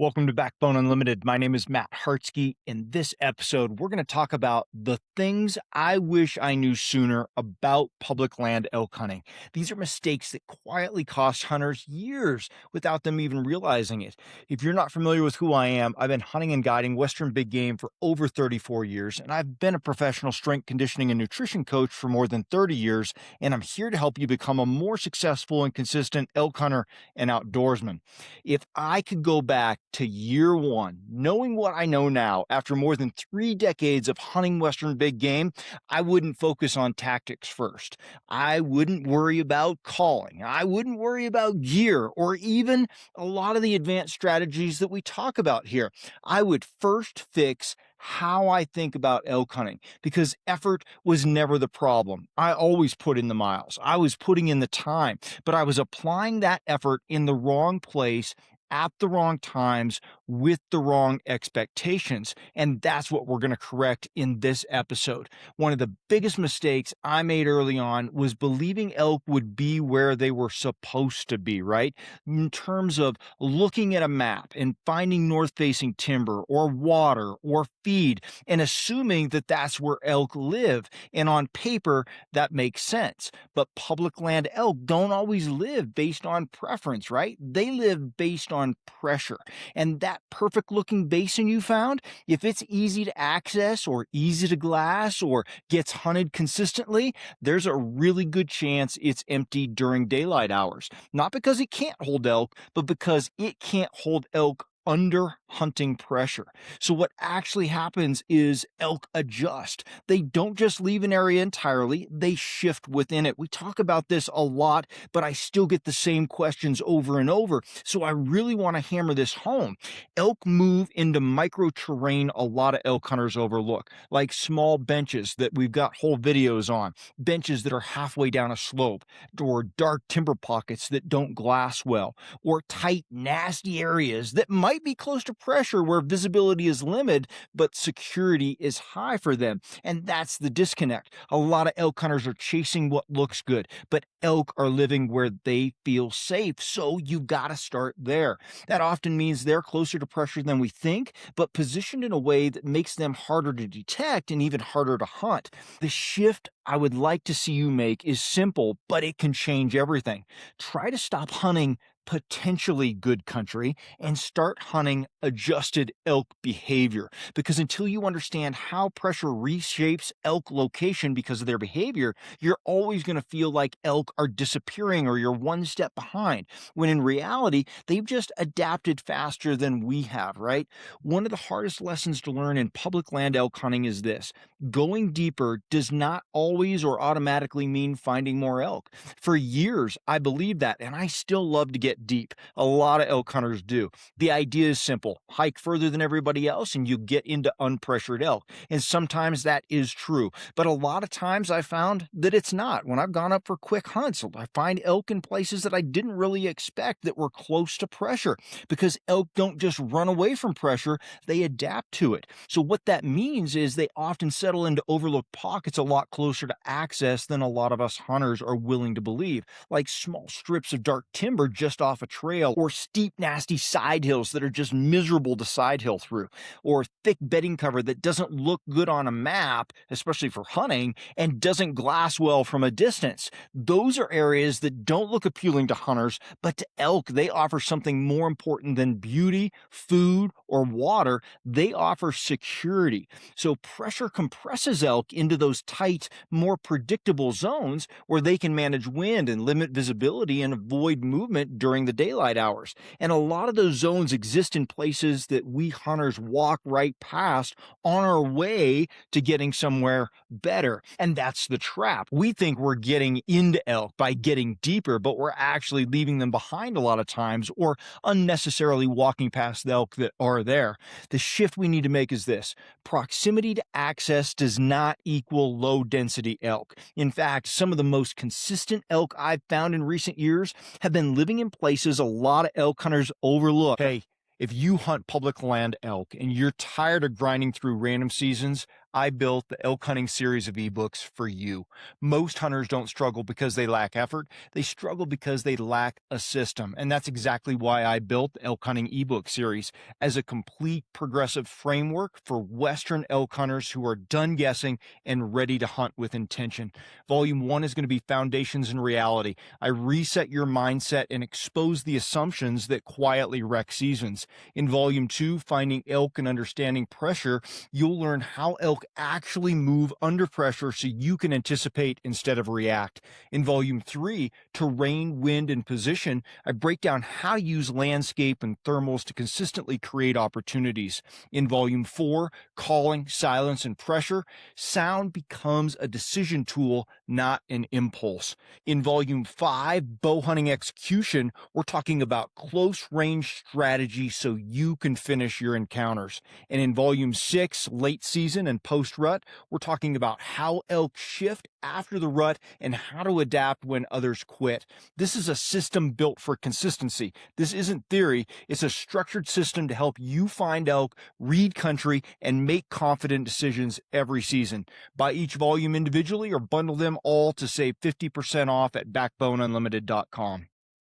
Welcome to Backbone Unlimited. My name is Matt Hartsky. In this episode, we're going to talk about the things I wish I knew sooner about public land elk hunting. These are mistakes that quietly cost hunters years without them even realizing it. If you're not familiar with who I am, I've been hunting and guiding Western big game for over 34 years, and I've been a professional strength conditioning and nutrition coach for more than 30 years, and I'm here to help you become a more successful and consistent elk hunter and outdoorsman. If I could go back to year one, knowing what I know now after more than 3 decades of hunting Western big game, I wouldn't focus on tactics first. I wouldn't worry about calling. I wouldn't worry about gear or even a lot of the advanced strategies that we talk about here. I would first fix how I think about elk hunting because effort was never the problem. I always put in the miles. I was putting in the time, but I was applying that effort in the wrong place at the wrong times with the wrong expectations. And that's what we're going to correct in this episode. One of the biggest mistakes I made early on was believing elk would be where they were supposed to be, right? In terms of looking at a map and finding north facing timber or water or feed and assuming that that's where elk live. And on paper, that makes sense. But public land elk don't always live based on preference, right? They live based on pressure. And that perfect looking basin you found, if it's easy to access or easy to glass or gets hunted consistently, there's a really good chance it's empty during daylight hours. Not because it can't hold elk, but because it can't hold elk under hunting pressure. So what actually happens is elk adjust. They don't just leave an area entirely, they shift within it. We talk about this a lot, but I still get the same questions over and over. So I really want to hammer this home. Elk move into micro terrain a lot of elk hunters overlook, like small benches that we've got whole videos on, benches that are halfway down a slope, or dark timber pockets that don't glass well, or tight, nasty areas that might be close to pressure where visibility is limited, but security is high for them. And that's the disconnect. A lot of elk hunters are chasing what looks good, but elk are living where they feel safe. So you got to start there. That often means they're closer to pressure than we think, but positioned in a way that makes them harder to detect and even harder to hunt. The shift I would like to see you make is simple, but it can change everything. Try to stop hunting potentially good country and start hunting adjusted elk behavior. Because until you understand how pressure reshapes elk location because of their behavior, you're always going to feel like elk are disappearing or you're one step behind, when in reality, they've just adapted faster than we have, right? One of the hardest lessons to learn in public land elk hunting is this: going deeper does not always or automatically mean finding more elk. For years, I believed that, and I still love to get deep. A lot of elk hunters do. The idea is simple: hike further than everybody else and you get into unpressured elk. And sometimes that is true, but a lot of times I found that it's not. When I've gone up for quick hunts, I find elk in places that I didn't really expect that were close to pressure, because elk don't just run away from pressure, they adapt to it. So what that means is they often settle into overlooked pockets a lot closer to access than a lot of us hunters are willing to believe, like small strips of dark timber just off a trail, or steep, nasty side hills that are just miserable to side hill through, or thick bedding cover that doesn't look good on a map, especially for hunting, and doesn't glass well from a distance. Those are areas that don't look appealing to hunters, but to elk, they offer something more important than beauty, food, or water. They offer security. So pressure compresses elk into those tight, more predictable zones where they can manage wind and limit visibility and avoid movement during the daylight hours. And a lot of those zones exist in places that we hunters walk right past on our way to getting somewhere better. And that's the trap. We think we're getting into elk by getting deeper, but we're actually leaving them behind a lot of times, or unnecessarily walking past the elk that are there. The shift we need to make is this: proximity to access does not equal low density elk. In fact, some of the most consistent elk I've found in recent years have been living in places a lot of elk hunters overlook. Hey, if you hunt public land elk and you're tired of grinding through random seasons, I built the elk hunting series of ebooks for you. Most hunters don't struggle because they lack effort. They struggle because they lack a system. And that's exactly why I built the elk hunting ebook series as a complete progressive framework for Western elk hunters who are done guessing and ready to hunt with intention. Volume one is going to be Foundations in Reality. I reset your mindset and expose the assumptions that quietly wreck seasons. In volume two, Finding Elk and Understanding Pressure, you'll learn how elk actually move under pressure so you can anticipate instead of react. In volume three, Terrain, Wind, and Position, I break down how to use landscape and thermals to consistently create opportunities. In volume four, Calling, Silence, and Pressure, sound becomes a decision tool, not an impulse. In volume five, Bow Hunting Execution, we're talking about close range strategy so you can finish your encounters. And in volume six, Late Season and Post Rut, we're talking about how elk shift after the rut and how to adapt when others quit. This is a system built for consistency. This isn't theory, it's a structured system to help you find elk, read country, and make confident decisions every season. Buy each volume individually or bundle them all to save 50% off at backboneunlimited.com.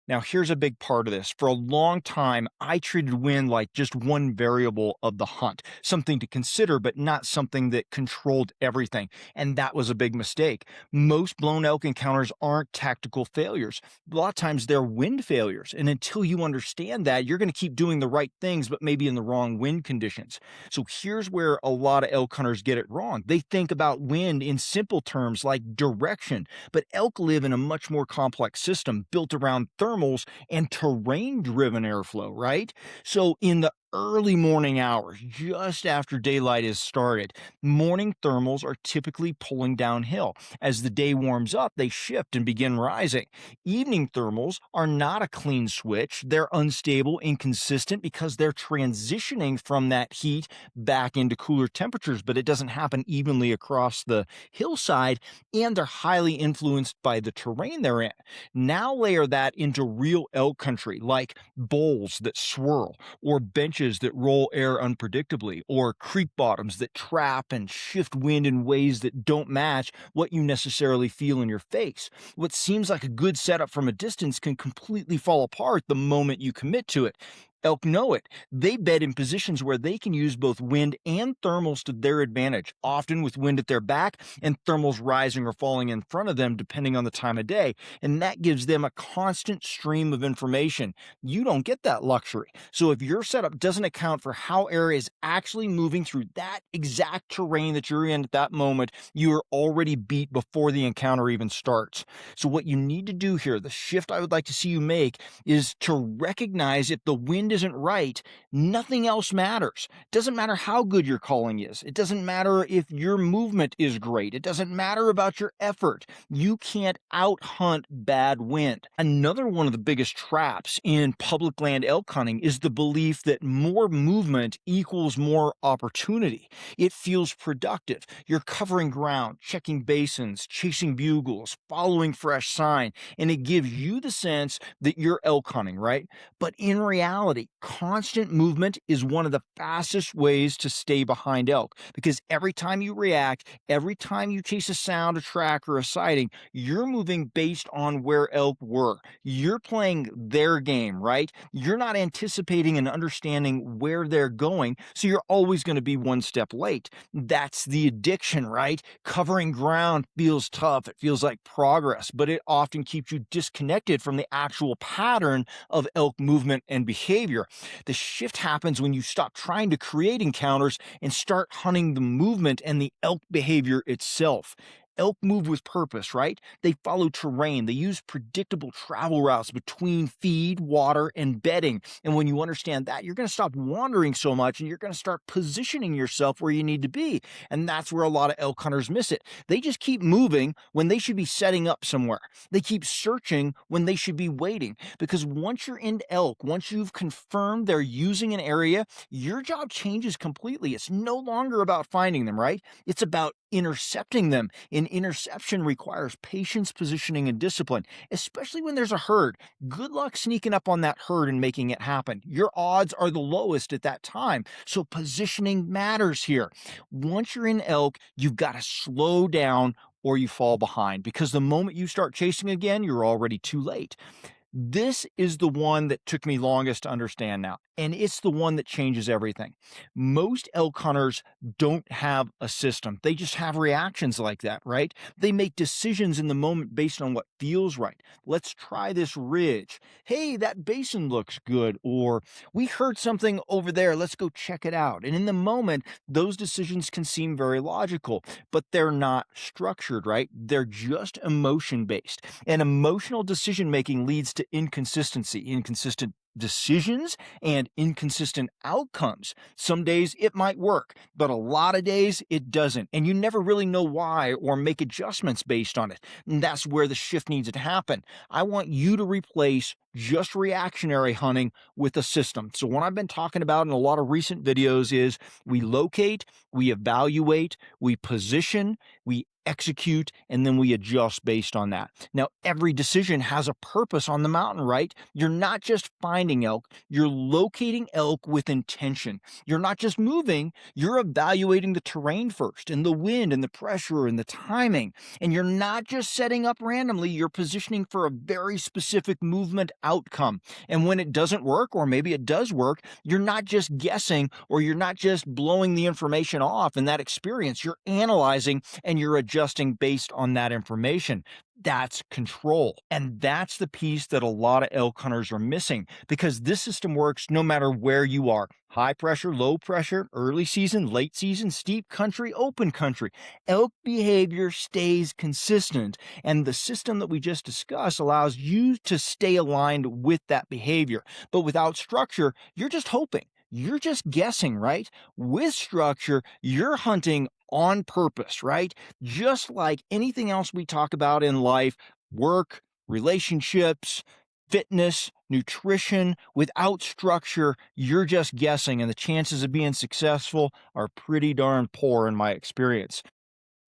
Now, here's a big part of this. For a long time, I treated wind like just one variable of the hunt, something to consider, but not something that controlled everything. And that was a big mistake. Most blown elk encounters aren't tactical failures. A lot of times they're wind failures. And until you understand that, you're going to keep doing the right things, but maybe in the wrong wind conditions. So here's where a lot of elk hunters get it wrong. They think about wind in simple terms like direction, but elk live in a much more complex system built around thermals and terrain-driven airflow, right? So in the early morning hours, just after daylight is started, morning thermals are typically pulling downhill. As the day warms up, they shift and begin rising. Evening thermals are not a clean switch. They're unstable, inconsistent because they're transitioning from that heat back into cooler temperatures, but it doesn't happen evenly across the hillside, and they're highly influenced by the terrain they're in. Now layer that into real elk country, like bowls that swirl, or benches that roll air unpredictably, or creek bottoms that trap and shift wind in ways that don't match what you necessarily feel in your face. What seems like a good setup from a distance can completely fall apart the moment you commit to it. Elk know it. They bed in positions where they can use both wind and thermals to their advantage, often with wind at their back and thermals rising or falling in front of them depending on the time of day. And that gives them a constant stream of information. You don't get that luxury. So if your setup doesn't account for how air is actually moving through that exact terrain that you're in at that moment, you're already beat before the encounter even starts. So what you need to do here, the shift I would like to see you make, is to recognize if the wind isn't right, nothing else matters. It doesn't matter how good your calling is. It doesn't matter if your movement is great. It doesn't matter about your effort. You can't out hunt bad wind. Another one of the biggest traps in public land elk hunting is the belief that more movement equals more opportunity. It feels productive. You're covering ground, checking basins, chasing bugles, following fresh sign, and it gives you the sense that you're elk hunting, right? But in reality, constant movement is one of the fastest ways to stay behind elk, because every time you react, every time you chase a sound, a track, or a sighting, you're moving based on where elk were. You're playing their game, right? You're not anticipating and understanding where they're going, so you're always going to be one step late. That's the addiction, right? Covering ground feels tough. It feels like progress, but it often keeps you disconnected from the actual pattern of elk movement and behavior. The shift happens when you stop trying to create encounters and start hunting the movement and the elk behavior itself. Elk move with purpose, right? They follow terrain. They use predictable travel routes between feed, water, and bedding. And when you understand that, you're going to stop wandering so much and you're going to start positioning yourself where you need to be. And that's where a lot of elk hunters miss it. They just keep moving when they should be setting up somewhere. They keep searching when they should be waiting. Because once you're into elk, once you've confirmed they're using an area, your job changes completely. It's no longer about finding them, right? It's about intercepting them. And interception requires patience, positioning, and discipline, especially when there's a herd. Good luck sneaking up on that herd and making it happen. Your odds are the lowest at that time. So positioning matters here. Once you're in elk, you've got to slow down or you fall behind, because the moment you start chasing again, you're already too late. This is the one that took me longest to understand now, and it's the one that changes everything. Most elk hunters don't have a system. They just have reactions like that, right? They make decisions in the moment based on what feels right. Let's try this ridge. Hey, that basin looks good. Or we heard something over there. Let's go check it out. And in the moment, those decisions can seem very logical, but they're not structured, right? They're just emotion based. And emotional decision making leads to inconsistency, inconsistent decisions, and inconsistent outcomes. Some days it might work, but a lot of days it doesn't. And you never really know why or make adjustments based on it. And that's where the shift needs to happen. I want you to replace just reactionary hunting with a system. So what I've been talking about in a lot of recent videos is we locate, we evaluate, we position, we execute, and then we adjust based on that. Now, every decision has a purpose on the mountain, right? You're not just finding elk, you're locating elk with intention. You're not just moving, you're evaluating the terrain first, and the wind, and the pressure, and the timing. And you're not just setting up randomly, you're positioning for a very specific movement outcome. And when it doesn't work, or maybe it does work, you're not just guessing, or you're not just blowing the information off in that experience. You're analyzing and you're adjusting based on that information. That's control. And that's the piece that a lot of elk hunters are missing, because this system works no matter where you are. High pressure, low pressure, early season, late season, steep country, open country. Elk behavior stays consistent. And the system that we just discussed allows you to stay aligned with that behavior. But without structure, you're just hoping. You're just guessing, right? With structure, you're hunting on purpose, right? Just like anything else we talk about in life, work, relationships, fitness, nutrition. Without structure, you're just guessing, and the chances of being successful are pretty darn poor in my experience.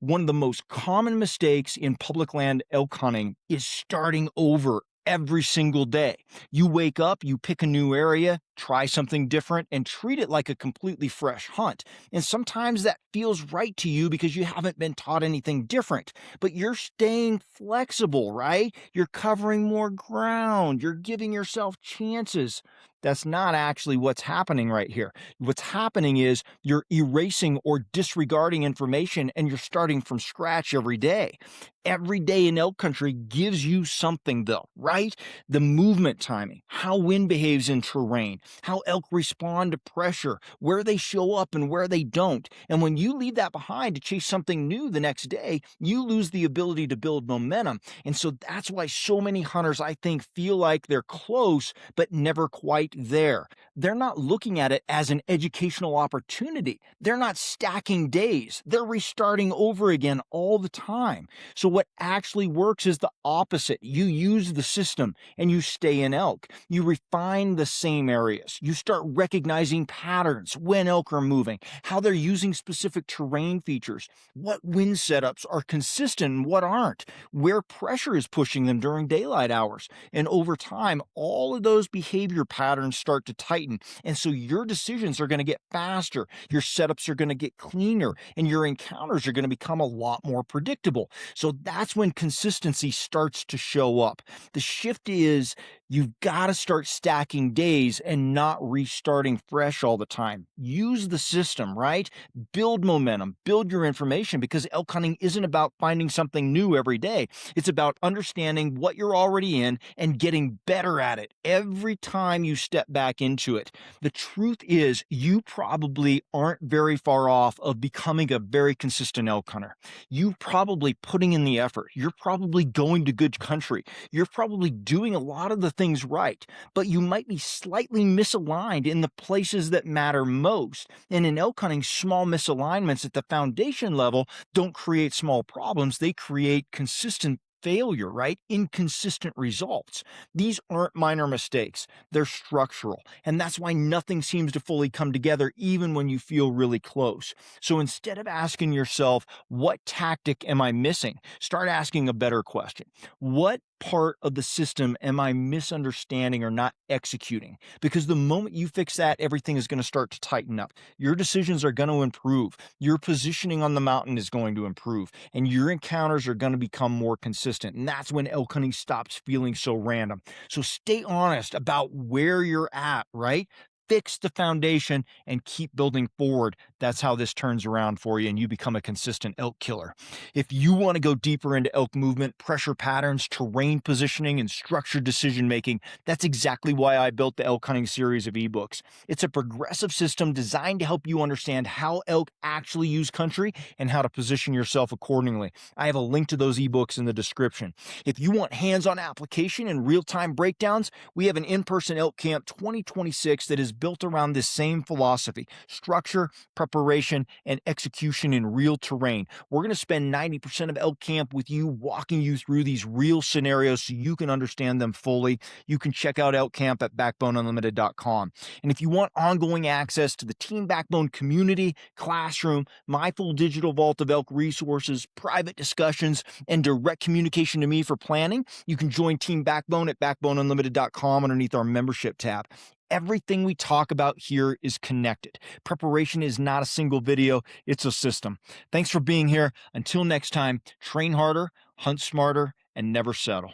One of the most common mistakes in public land elk hunting is starting over every single day. You wake up, you pick a new area, try something different, and treat it like a completely fresh hunt. And sometimes that feels right to you because you haven't been taught anything different, but you're staying flexible, right? You're covering more ground, you're giving yourself chances. That's not actually what's happening right here. What's happening is you're erasing or disregarding information, and you're starting from scratch every day. Every day in elk country gives you something, though, right? The movement timing, how wind behaves in terrain, how elk respond to pressure, where they show up and where they don't. And when you leave that behind to chase something new the next day, you lose the ability to build momentum. And so that's why so many hunters, I think, feel like they're close, but never quite there. They're not looking at it as an educational opportunity. They're not stacking days. They're restarting over again all the time. So what actually works is the opposite. You use the system and you stay in elk. You refine the same areas. You start recognizing patterns, when elk are moving, how they're using specific terrain features, what wind setups are consistent and what aren't, where pressure is pushing them during daylight hours. And over time, all of those behavior patterns start to tighten. And so your decisions are going to get faster, your setups are going to get cleaner, and your encounters are going to become a lot more predictable. So that's when consistency starts to show up. The shift is you've got to start stacking days and not restarting fresh all the time. Use the system, right? Build momentum, build your information, because elk hunting isn't about finding something new every day. It's about understanding what you're already in and getting better at it every time you step back into it. The truth is, you probably aren't very far off of becoming a very consistent elk hunter. You're probably putting in the effort. You're probably going to good country. You're probably doing a lot of the things right, but you might be slightly misaligned in the places that matter most. And in elk hunting, small misalignments at the foundation level don't create small problems. They create consistent failure, right? Inconsistent results. These aren't minor mistakes, they're structural. And that's why nothing seems to fully come together, even when you feel really close. So instead of asking yourself, what tactic am I missing? Start asking a better question. What part of the system am I misunderstanding or not executing? Because the moment you fix that, everything is going to start to tighten up. Your decisions are going to improve. Your positioning on the mountain is going to improve, and your encounters are going to become more consistent. And that's when elk hunting stops feeling so random. So stay honest about where you're at, right? Fix the foundation and keep building forward. That's how this turns around for you and you become a consistent elk killer. If you want to go deeper into elk movement, pressure patterns, terrain positioning, and structured decision making, that's exactly why I built the elk hunting series of ebooks. It's a progressive system designed to help you understand how elk actually use country and how to position yourself accordingly. I have a link to those ebooks in the description. If you want hands-on application and real-time breakdowns, we have an in-person Elk Camp 2026 that is built around this same philosophy: structure, preparation, and execution in real terrain. We're going to spend 90% of Elk Camp with you, walking you through these real scenarios so you can understand them fully. You can check out Elk Camp at backboneunlimited.com. And if you want ongoing access to the Team Backbone community, classroom, my full digital vault of elk resources, private discussions, and direct communication to me for planning, you can join Team Backbone at backboneunlimited.com underneath our membership tab. Everything we talk about here is connected. Preparation is not a single video, it's a system. Thanks for being here. Until next time, train harder, hunt smarter, and never settle.